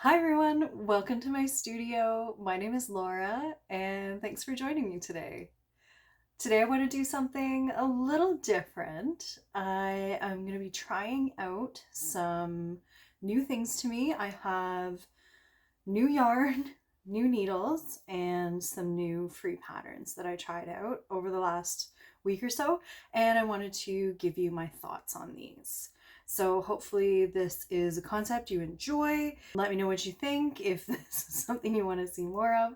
Hi everyone, welcome to my studio. My name is Laura and thanks for joining me today. Today I want to do something a little different. I am going to be trying out some new things to me. I have new yarn, new needles, and some new free patterns that I tried out over the last week or so, and I wanted to give you my thoughts on these. So hopefully this is a concept you enjoy. Let me know what you think, if this is something you want to see more of.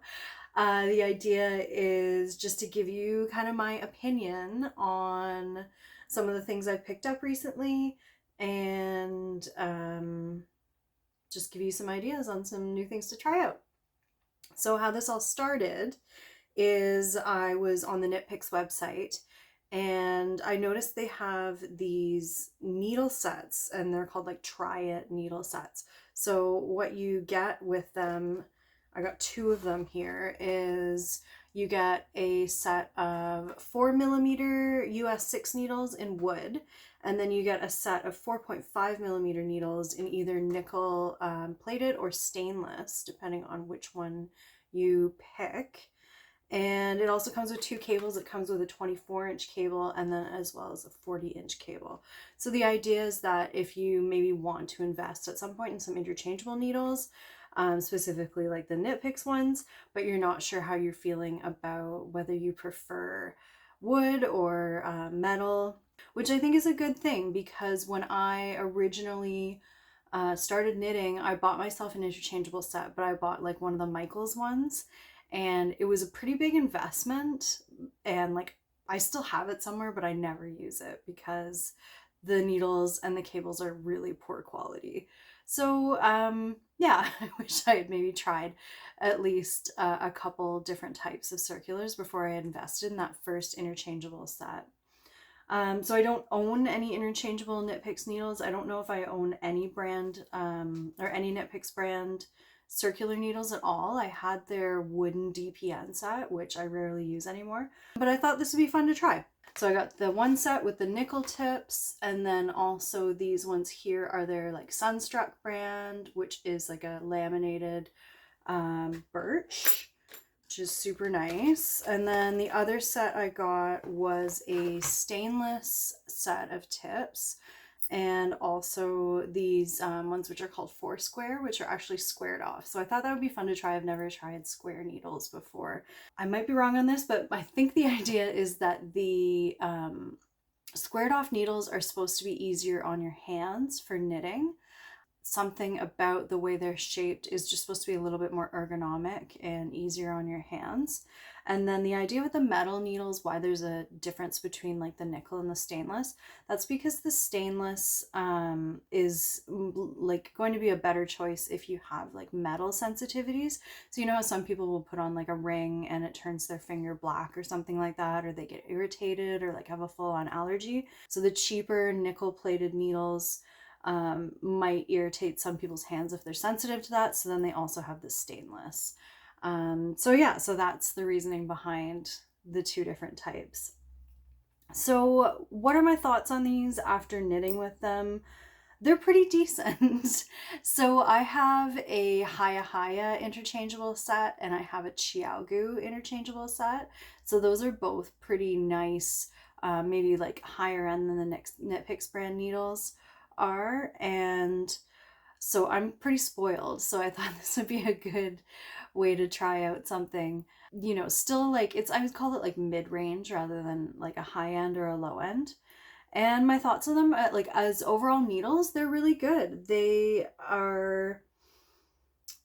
The idea is just to give you kind of my opinion on some of the things I've picked up recently and just give you some ideas on some new things to try out. So how this all started is I was on the Knit Picks website and I noticed they have these needle sets and they're called like Try It needle sets. So what you get with them, I got two of them here, is you get a set of 4mm US 6 needles in wood, and then you get a set of 4.5mm needles in either nickel plated or stainless, depending on which one you pick. And it also comes with two cables. It comes with a 24-inch cable and then as well as a 40-inch cable. So the idea is that if you maybe want to invest at some point in some interchangeable needles, specifically like the Knit Picks ones, but you're not sure how you're feeling about whether you prefer wood or metal, which I think is a good thing, because when I originally started knitting, I bought myself an interchangeable set, but I bought like one of the Michaels ones, and it was a pretty big investment, and like I still have it somewhere, but I never use it because the needles and the cables are really poor quality. So yeah, I wish I had maybe tried at least a couple different types of circulars before I invested in that first interchangeable set. So I don't own any interchangeable Knit Picks needles. I don't know if I own any brand or any Knit Picks brand circular needles at all. I had their wooden DPN set, which I rarely use anymore, but I thought this would be fun to try. So I got the one set with the nickel tips, and then also these ones here are their like Sunstruck brand, which is like a laminated birch, which is super nice. And then the other set I got was a stainless set of tips, and also these ones which are called Foursquare, which are actually squared off. So I thought that would be fun to try. I've never tried square needles before. I might be wrong on this, but I think the idea is that the squared off needles are supposed to be easier on your hands for knitting. Something about the way they're shaped is just supposed to be a little bit more ergonomic and easier on your hands. And then the idea with the metal needles, why there's a difference between like the nickel and the stainless, that's because the stainless is like going to be a better choice if you have like metal sensitivities. So you know how some people will put on like a ring and it turns their finger black or something like that, or they get irritated or like have a full-on allergy. So the cheaper nickel plated needles might irritate some people's hands if they're sensitive to that. So then they also have the stainless. So yeah, so that's the reasoning behind the two different types. So what are my thoughts on these after knitting with them? They're pretty decent. So I have a Haya interchangeable set and I have a ChiaoGoo interchangeable set. So those are both pretty nice, maybe like higher end than the next Knit Picks brand needles are. And so I'm pretty spoiled. So I thought this would be a good way to try out something, you know, still like I would call it like mid-range rather than like a high end or a low end. And my thoughts on them, like as overall needles, they're really good. They are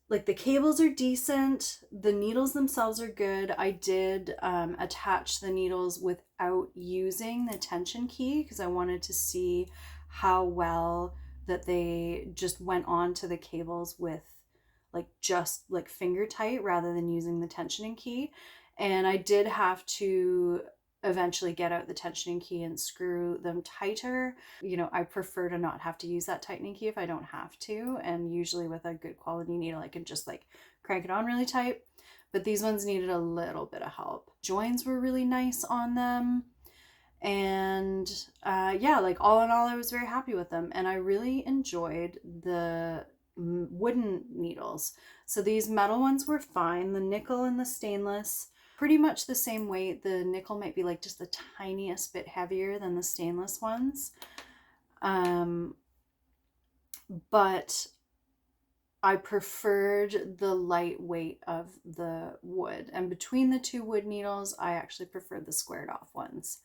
like, the cables are decent. The needles themselves are good. I did attach the needles without using the tension key because I wanted to see how well that they just went on to the cables with like just like finger tight rather than using the tensioning key. And I did have to eventually get out the tensioning key and screw them tighter. You know, I prefer to not have to use that tightening key if I don't have to. And usually with a good quality needle, I can just like crank it on really tight. But these ones needed a little bit of help. Joins were really nice on them. And yeah, like all in all, I was very happy with them. And I really enjoyed the wooden needles. So these metal ones were fine. The nickel and the stainless, pretty much the same weight. The nickel might be like just the tiniest bit heavier than the stainless ones. But I preferred the lightweight of the wood. And between the two wood needles, I actually preferred the squared off ones.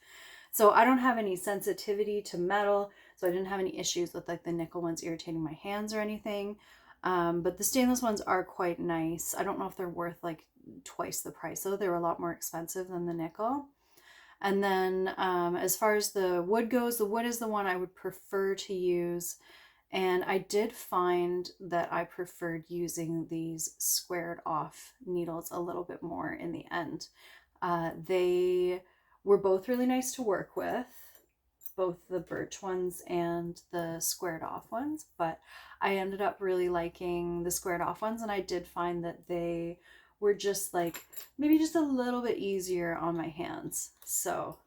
So I don't have any sensitivity to metal, so I didn't have any issues with like the nickel ones irritating my hands or anything. But the stainless ones are quite nice. I don't know if they're worth like twice the price though. They were a lot more expensive than the nickel. And then as far as the wood goes, the wood is the one I would prefer to use. And I did find that I preferred using these squared off needles a little bit more in the end. They were both really nice to work with, both the birch ones and the squared off ones, but I ended up really liking the squared off ones, and I did find that they were just like maybe just a little bit easier on my hands. So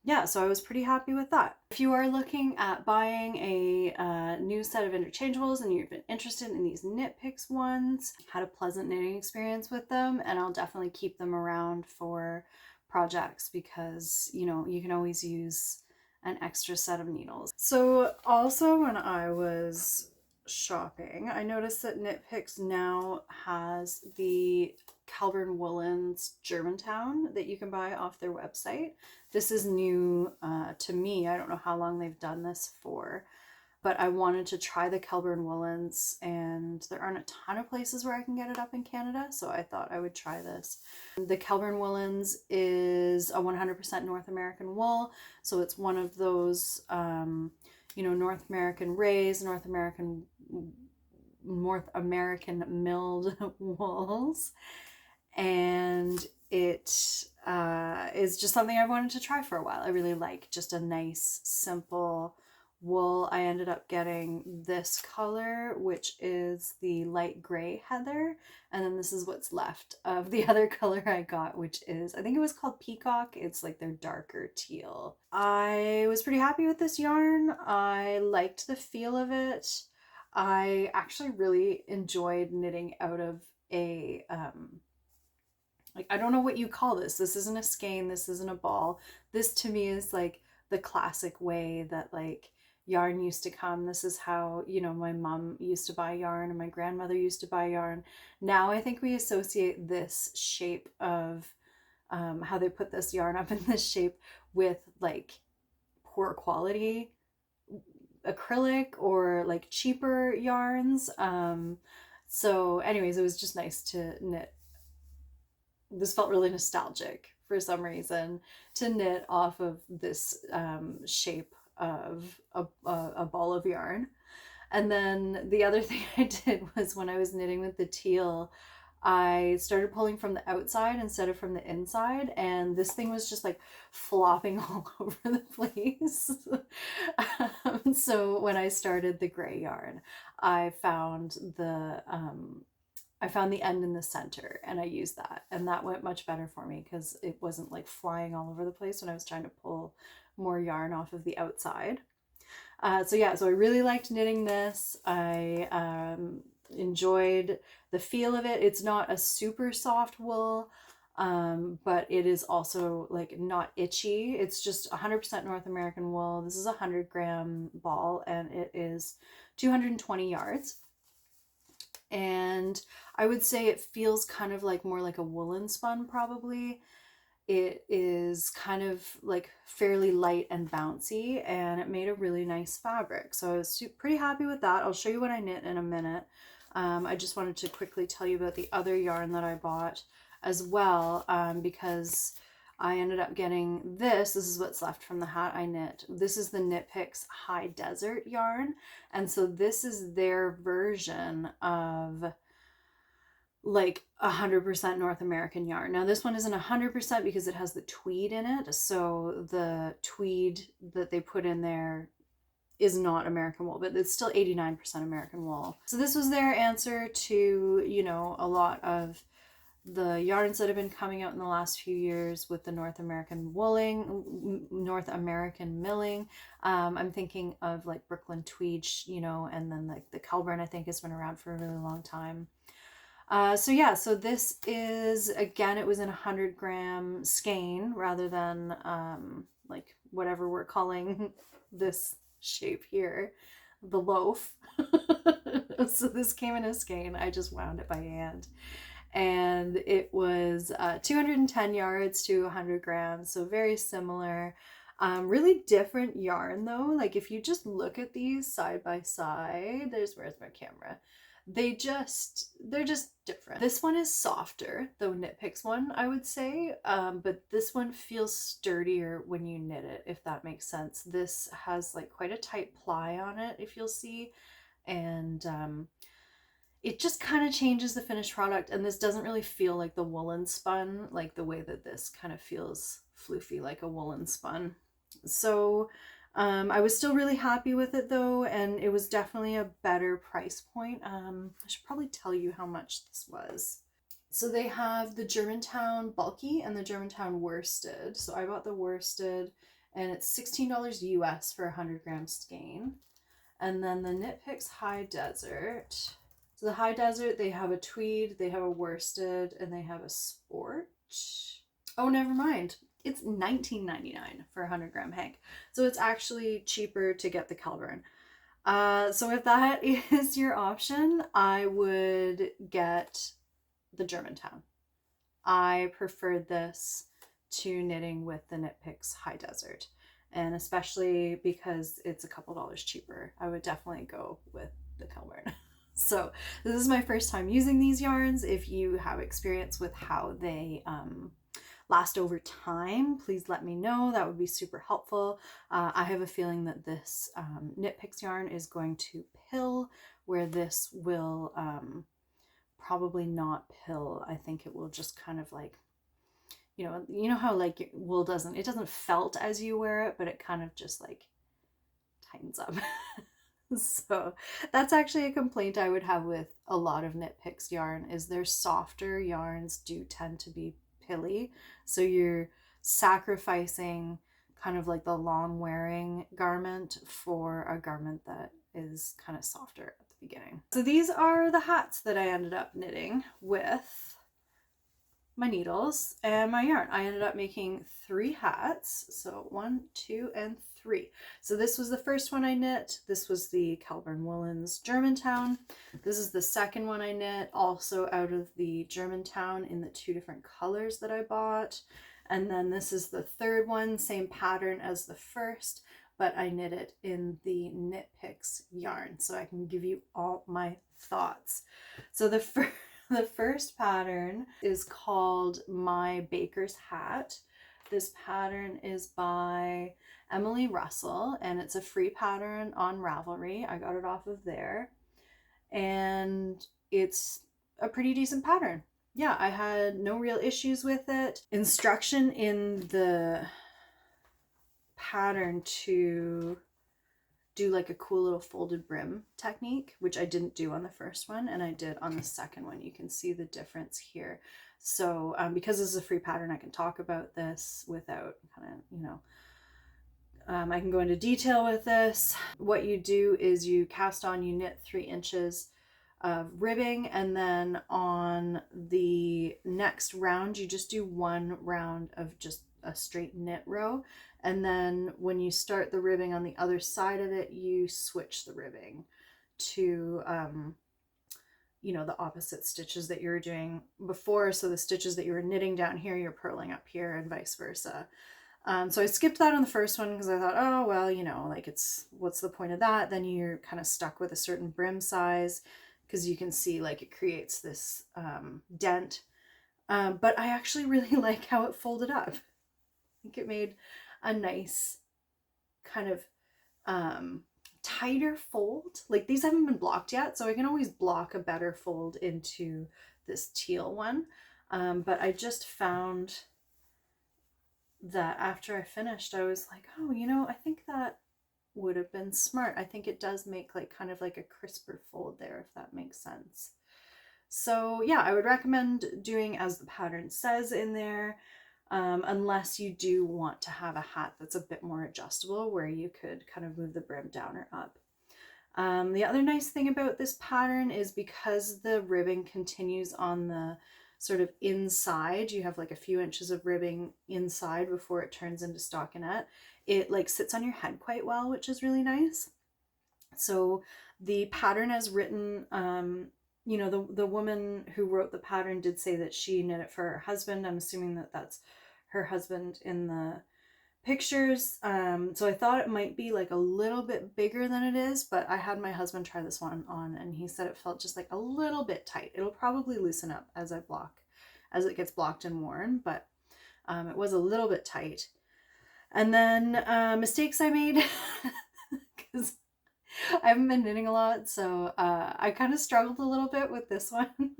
yeah, so I was pretty happy with that. If you are looking at buying a new set of interchangeables and you've been interested in these Knit Picks ones, had a pleasant knitting experience with them, and I'll definitely keep them around for projects because, you know, you can always use an extra set of needles. So also when I was shopping, I noticed that Knit Picks now has the Calvin Woolens Germantown that you can buy off their website. This is new to me. I don't know how long they've done this for, but I wanted to try the Calvin Woolens, and there aren't a ton of places where I can get it up in Canada, so I thought I would try this. The Calvin Woolens is a 100% North American wool, so it's one of those, you know, North American raised, North American milled wools, and it is just something I've wanted to try for a while. I really like just a nice, simple wool. I ended up getting this color, which is the light gray heather, and then this is what's left of the other color I got, which is, I think it was called Peacock. It's like their darker teal. I was pretty happy with this yarn. I liked the feel of it. I actually really enjoyed knitting out of a like, I don't know what you call this. This isn't a skein. This isn't a ball. This to me is like the classic way that like yarn used to come. This is how, you know, my mom used to buy yarn and my grandmother used to buy yarn. Now I think we associate this shape of how they put this yarn up in this shape with like poor quality acrylic or like cheaper yarns. So anyways, it was just nice to knit. This felt really nostalgic for some reason to knit off of this shape of a ball of yarn. And then the other thing I did was when I was knitting with the teal, I started pulling from the outside instead of from the inside, and this thing was just like flopping all over the place. So when I started the gray yarn, I found the end in the center, and I used that, and that went much better for me because it wasn't like flying all over the place when I was trying to pull more yarn off of the outside. So yeah, so I really liked knitting this. I enjoyed the feel of it. It's not a super soft wool, but it is also like not itchy. It's just 100% North American wool. This is a 100-gram ball, and it is 220 yards. And I would say it feels kind of like more like a woolen spun probably. It is kind of like fairly light and bouncy, and it made a really nice fabric. So I was pretty happy with that. I'll show you what I knit in a minute. I just wanted to quickly tell you about the other yarn that I bought as well, because I ended up getting this. This is what's left from the hat I knit. This is the Knit Picks High Desert yarn. And so this is their version of like 100% North American yarn. Now this one isn't 100% because it has the tweed in it. So the tweed that they put in there is not American wool, but it's still 89% American wool. So this was their answer to, you know, a lot of the yarns that have been coming out in the last few years with the North American milling. I'm thinking of like Brooklyn Tweed, you know, and then like the Kelburn, I think, has been around for a really long time. So yeah, so this is, again, it was in 100-gram skein rather than like whatever we're calling this shape here, the loaf. So this came in a skein. I just wound it by hand. And it was 210 yards to 100 grams, so very similar. Really different yarn though. Like if you just look at these side by side, where's my camera? They're just different. This one is softer, the Knit Picks one, I would say, but this one feels sturdier when you knit it, if that makes sense. This has like quite a tight ply on it, if you'll see, and it just kind of changes the finished product. And this doesn't really feel like the woolen spun, like the way that this kind of feels floofy like a woolen spun. So I was still really happy with it though, and it was definitely a better price point. I should probably tell you how much this was. So they have the Germantown bulky and the Germantown worsted. So I bought the worsted, and it's $16 US for 100-gram skein. And then the Knit Picks High Desert. So the High Desert, they have a tweed, they have a worsted, and they have a sport. Oh, never mind. It's $19.99 for a 100-gram hank. So it's actually cheaper to get the Kelburn. So if that is your option, I would get the Germantown. I preferred this to knitting with the Knit Picks High Desert. And especially because it's a couple dollars cheaper, I would definitely go with the Kelburn. So this is my first time using these yarns. If you have experience with how they last over time, please let me know. That would be super helpful. I have a feeling that this Knit Picks yarn is going to pill, where this will probably not pill. I think it will just kind of like, you know how like wool doesn't felt as you wear it, but it kind of just like tightens up. So that's actually a complaint I would have with a lot of Knit Picks yarn, is their softer yarns do tend to be pilly. So you're sacrificing kind of like the long wearing garment for a garment that is kind of softer at the beginning. So these are the hats that I ended up knitting with my needles and my yarn. I ended up making 3 hats. So 1, 2, and 3. So this was the first one I knit. This was the Kelburn Woolens Germantown. This is the second one I knit, also out of the Germantown in the 2 different colors that I bought. And then this is the third one, same pattern as the first, but I knit it in the Knit Picks yarn, so I can give you all my thoughts. So the first pattern is called My Baker's Hat. This pattern is by Emily Russell, and it's a free pattern on Ravelry. I got it off of there, and it's a pretty decent pattern. Yeah, I had no real issues with it. Instruction in the pattern to do like a cool little folded brim technique, which I didn't do on the first one, and I did on the second one. You can see the difference here. So because this is a free pattern, I can talk about this without kind of, I can go into detail with this. What you do is you cast on, you knit 3 inches of ribbing, and then on the next round you just do 1 round of just a straight knit row, and then when you start the ribbing on the other side of it, you switch the ribbing to the opposite stitches that you were doing before. So the stitches that you were knitting down here, you're purling up here, and vice versa. So I skipped that on the first one because I thought, oh well, like what's the point of that? Then you're kind of stuck with a certain brim size, because you can see like it creates this dent. But I actually really like how it folded up. I think it made a nice kind of tighter fold. Like these haven't been blocked yet, so I can always block a better fold into this teal one. But I just found that after I finished, I was like, oh, I think that would have been smart. I think it does make like kind of like a crisper fold there, if that makes sense. So yeah, I would recommend doing as the pattern says in there, unless you do want to have a hat that's a bit more adjustable where you could kind of move the brim down or up. The other nice thing about this pattern is because the ribbing continues on the sort of inside, you have like a few inches of ribbing inside before it turns into stockinette. It like sits on your head quite well, which is really nice. So the pattern as written, you know, the woman who wrote the pattern did say that she knit it for her husband. I'm assuming that that's her husband in the pictures. So I thought it might be like a little bit bigger than it is, but I had my husband try this one on and he said it felt just like a little bit tight. It'll probably loosen up as as it gets blocked and worn, but it was a little bit tight. And then mistakes I made because I haven't been knitting a lot, so I kind of struggled a little bit with this one.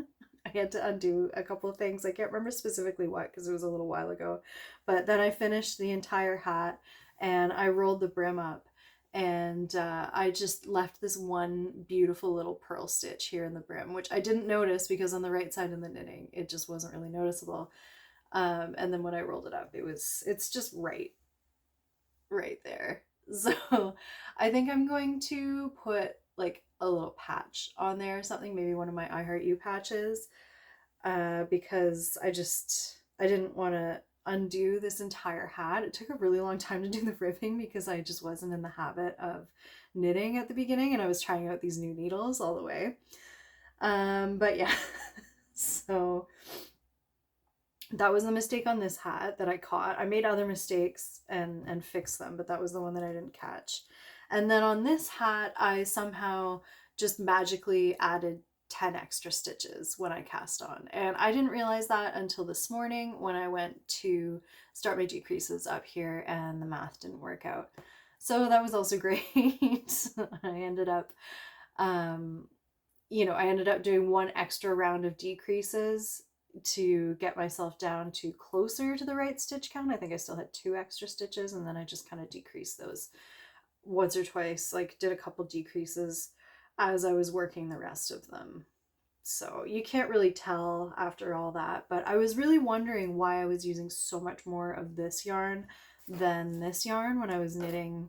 I had to undo a couple of things. I can't remember specifically what because it was a little while ago. But then I finished the entire hat and I rolled the brim up and I just left this one beautiful little pearl stitch here in the brim, which I didn't notice because on the right side of the knitting, it just wasn't really noticeable. And then when I rolled it up, it's just right there. So I think I'm going to put like a little patch on there or something, maybe one of my I Heart You patches, because I didn't want to undo this entire hat. It took a really long time to do the ribbing because I just wasn't in the habit of knitting at the beginning and I was trying out these new needles all the way. But yeah, so that was the mistake on this hat that I caught. I made other mistakes and fixed them, but that was the one that I didn't catch. And then on this hat, I somehow just magically added 10 extra stitches when I cast on. And I didn't realize that until this morning when I went to start my decreases up here and the math didn't work out. So that was also great. I ended up, you know, I ended up doing one extra round of decreases to get myself down to closer to the right stitch count. I think I still had 2 extra stitches and then I just kind of decreased those once or twice, like did a couple decreases as I was working the rest of them. So you can't really tell after all that, but I was really wondering why I was using so much more of this yarn than this yarn when I was knitting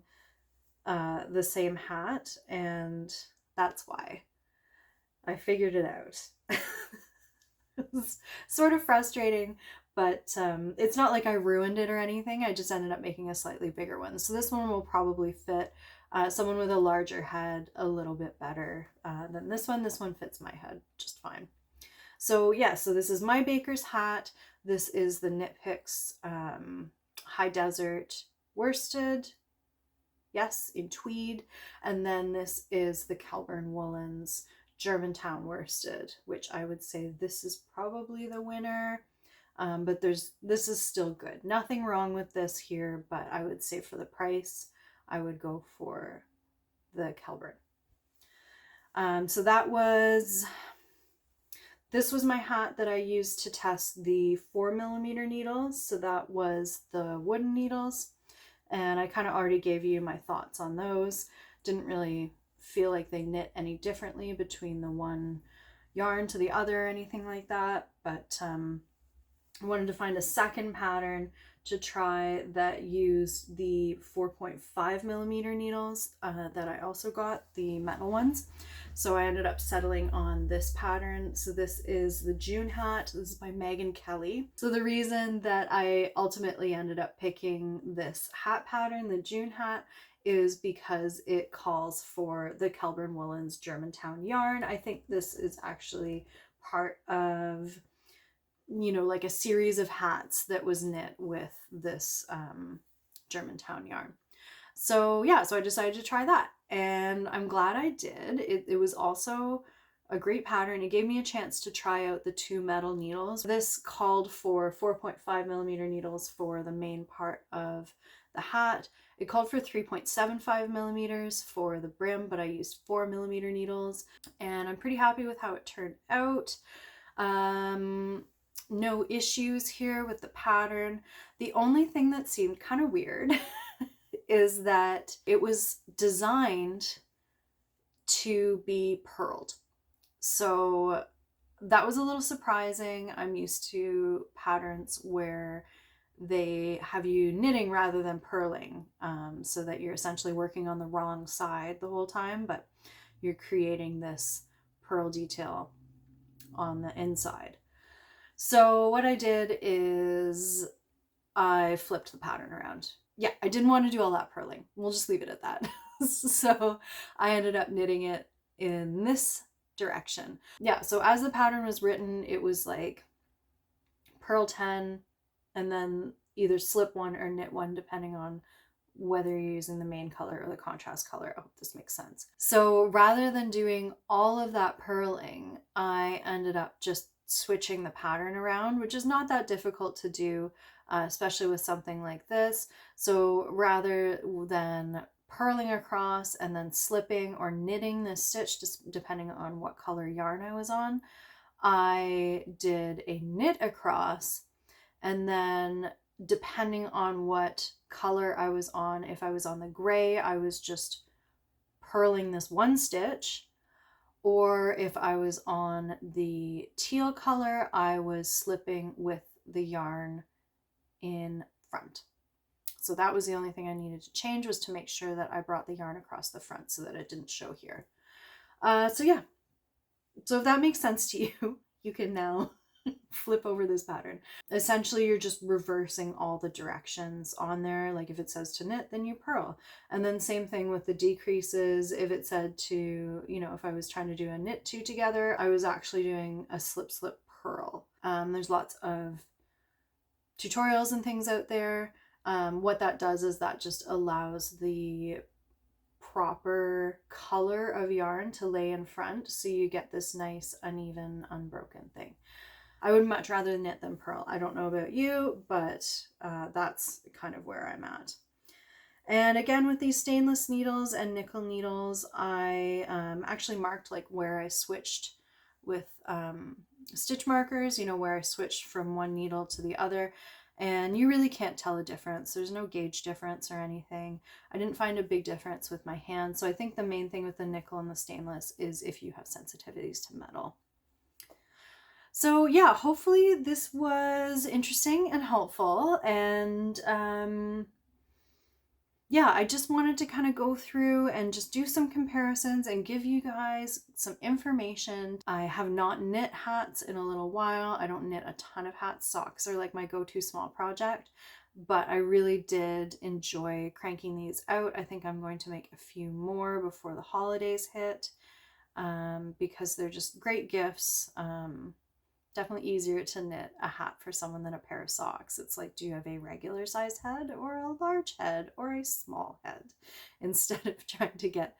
the same hat, and that's why. I figured it out. It's sort of frustrating, but it's not like I ruined it or anything. I just ended up making a slightly bigger one. So this one will probably fit someone with a larger head a little bit better than this one. This one fits my head just fine. So yeah, so this is my baker's hat. This is the Knit Picks High Desert worsted. Yes, in tweed. And then this is the Kelburn Woolens Germantown worsted, which I would say this is probably the winner. But this is still good. Nothing wrong with this here, but I would say for the price, I would go for the Kelburn. So this was my hat that I used to test the 4mm needles. So that was the wooden needles. And I kind of already gave you my thoughts on those. Didn't really feel like they knit any differently between the one yarn to the other or anything like that, but I wanted to find a second pattern to try that used the 4.5mm needles that I also got, the metal ones. So I ended up settling on this pattern. So this is the June hat. This is by Megan Kelly. So the reason that I ultimately ended up picking this hat pattern, the June hat, is because it calls for the Kelburn Woolens Germantown yarn. I think this is actually part of, you know, like a series of hats that was knit with this Germantown yarn. So yeah, so I decided to try that and I'm glad I did. It was also a great pattern. It gave me a chance to try out the 2 metal needles. This called for 4.5mm needles for the main part of the hat. It called for 3.75mm for the brim, but I used 4mm needles and I'm pretty happy with how it turned out. No issues here with the pattern. The only thing that seemed kind of weird is that it was designed to be purled. So that was a little surprising. I'm used to patterns where they have you knitting rather than purling, so that you're essentially working on the wrong side the whole time, but you're creating this purl detail on the inside. So what I did is I flipped the pattern around. Yeah, I didn't want to do all that purling. We'll just leave it at that. So I ended up knitting it in this direction. Yeah, so as the pattern was written, it was like purl 10 and then either slip 1 or knit 1 depending on whether you're using the main color or the contrast color. I hope this makes sense. So rather than doing all of that purling, I ended up just switching the pattern around, which is not that difficult to do, especially with something like this. So rather than purling across and then slipping or knitting this stitch, just depending on what color yarn I was on, I did a knit across, and then depending on what color I was on, if I was on the gray, I was just purling this one stitch, or if I was on the teal color, I was slipping with the yarn in front. So that was the only thing I needed to change, was to make sure that I brought the yarn across the front so that it didn't show here. So yeah, so if that makes sense to you, you can now flip over this pattern. Essentially, you're just reversing all the directions on there. Like if it says to knit, then you purl. And then same thing with the decreases. If it said to, you know, if I was trying to do a knit 2 together, I was actually doing a slip, slip, purl. There's lots of tutorials and things out there. What that does is that just allows the proper color of yarn to lay in front, so you get this nice uneven unbroken thing. I would much rather knit than purl. I don't know about you, but that's kind of where I'm at. And again, with these stainless needles and nickel needles, I actually marked like where I switched with stitch markers, you know, where I switched from one needle to the other. And you really can't tell a difference. There's no gauge difference or anything. I didn't find a big difference with my hand. So I think the main thing with the nickel and the stainless is if you have sensitivities to metal. So yeah, hopefully this was interesting and helpful. And yeah, I just wanted to kind of go through and just do some comparisons and give you guys some information. I have not knit hats in a little while. I don't knit a ton of hats. Socks are like my go-to small project, but I really did enjoy cranking these out. I think I'm going to make a few more before the holidays hit, because they're just great gifts. Definitely easier to knit a hat for someone than a pair of socks. It's like, do you have a regular size head or a large head or a small head? Instead of trying to get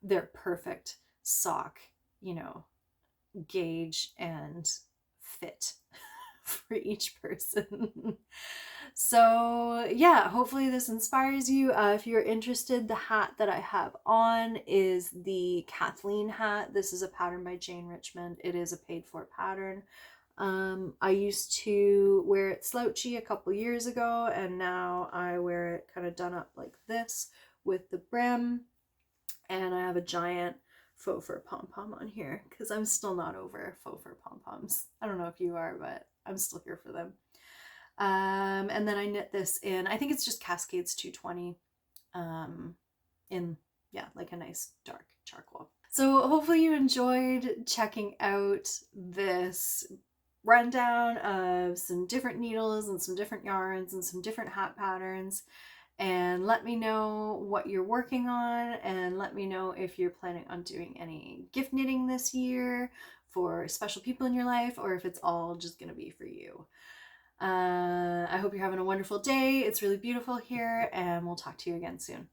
their perfect sock, you know, gauge and fit for each person. So yeah, hopefully this inspires you. If you're interested, the hat that I have on is the Kathleen hat. This is a pattern by Jane Richmond. It is a paid for pattern. I used to wear it slouchy a couple years ago, and now I wear it kind of done up like this with the brim, and I have a giant faux fur pom-pom on here because I'm still not over faux fur pom-poms. I don't know if you are, but I'm still here for them. And then I knit this in, I think it's just Cascades 220, in, yeah, like a nice dark charcoal. So hopefully you enjoyed checking out this rundown of some different needles and some different yarns and some different hat patterns. And let me know what you're working on, and let me know if you're planning on doing any gift knitting this year for special people in your life, or if it's all just gonna be for you. I hope you're having a wonderful day. It's really beautiful here, and we'll talk to you again soon.